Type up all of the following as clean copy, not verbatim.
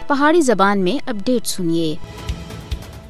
پہاڑی زبان میں اپڈیٹ سنیے۔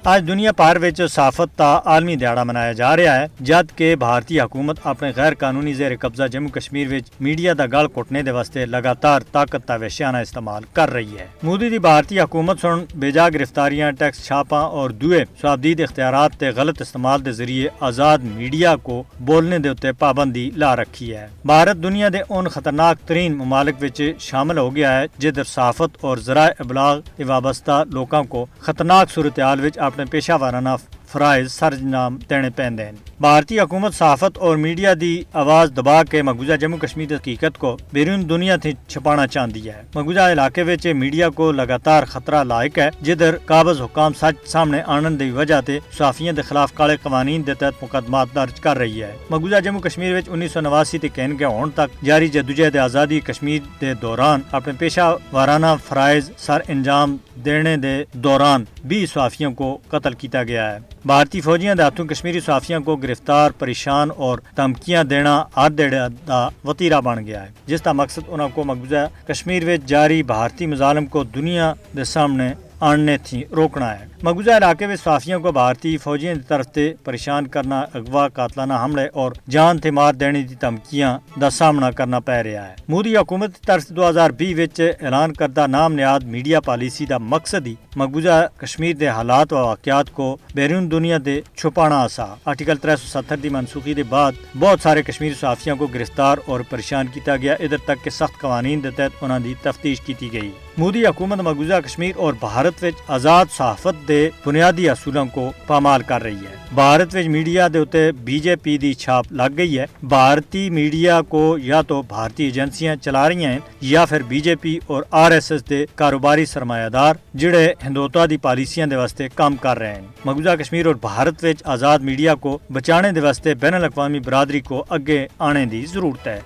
آج دنیا بھر وچ صحافت دا عالمی دیہڑا منایا جا رہا ہے، جد کہ بھارتی حکومت اپنے غیر قانونی زیر قبضہ جموں کشمیر وچ میڈیا دا گل کٹنے دے واسطے لگاتار طاقت دا وحشیانہ استعمال کر رہی ہے۔ مودی دی بھارتی حکومت سن بےجا گرفتاریاں، ٹیکس چھاپاں اور دوئے شعبدید اختیارات تے غلط استعمال دے ذریعے آزاد میڈیا کو بولنے دے اتے پابندی لا رکھی ہے۔ بھارت دنیا دے ان خطرناک ترین ممالک وچ شامل ہو گیا ہے جدھر صحافت اور ذرائع ابلاغ وابستہ لوکاں کو خطرناک صورتحال وچ اپنے پیشہ وارانہ فرائض سرانجام دینے پیندے ہیں۔ بھارتی حکومت صحافت اور میڈیا دی آواز دبا کے مقبوضہ جموں کشمیر کی حقیقت کو بیرون دنیا تھی چھپانا چاہتی ہے۔ مقبوضہ علاقے وچ میڈیا کو لگاتار خطرہ لاحق ہے، جدھر قابض حکام سچ سامنے آنن دی وجہ تے صحافیوں دے خلاف کالے قوانین دے تحت مقدمات درج کر رہی ہے۔ مقبوضہ جموں کشمیر وچ 1989 تے کہن کے ہون تک جاری جدوجہد آزادی کشمیر دے دوران اپنے پیشہ وارانہ فرائض سر انجام دینے دے دوران بھی صحافیوں کو قتل کیتا گیا ہے۔ بھارتی فوجیاں دے ہاتھوں کشمیری صحافیوں کو گرفتار، پریشان اور دھمکیاں دینا ہر دیڑے دا وتیرہ بن گیا ہے، جس کا مقصد انہوں کو مقبوضہ کشمیر میں جاری بھارتی مظالم کو دنیا دے سامنے آننے تھی روکنا ہے۔ مقبوضہ علاقے میں صحافیوں کو بھارتی فوجیوں کی طرف سے پریشان کرنا، اغوا، قاتلانہ حملے اور جان تے مار دینے کی دھمکیاں دا سامنا کرنا پی رہا ہے۔ مودی حکومت کی طرف 2020 وچ اعلان کردہ نام نیاد میڈیا پالیسی دا مقصد ہی مقبوضہ کشمیر دے حالات و واقعات کو بیرون دنیا دے چھپانا آسا۔ آرٹیکل 370 دی منسوخی دے بعد بہت سارے کشمیری صحافیوں کو گرفتار اور پریشان کیتا گیا، ادھر تک کہ سخت قوانین دے تحت انہاں دی تفتیش کیتی گئی۔ مودی حکومت مقبوضہ کشمیر اور بھارت وچ آزاد صحافت دے بنیادی اصولوں کو پامال کر رہی ہے۔ بھارت وچ میڈیا دے اتے بی جے پی دی چھاپ لگ گئی ہے۔ بھارتی میڈیا کو یا تو بھارتی ایجنسیاں چلا رہی ہیں یا پھر بی جے پی اور آر ایس ایس دے کاروباری سرمایہ دار جڑے ہندوتوا دی پالیسیاں دے واسطے کام کر رہے ہیں۔ مقبوضہ کشمیر اور بھارت وچ آزاد میڈیا کو بچانے دے واسطے بین الاقوامی برادری کو اگے آنے دی ضرورت ہے۔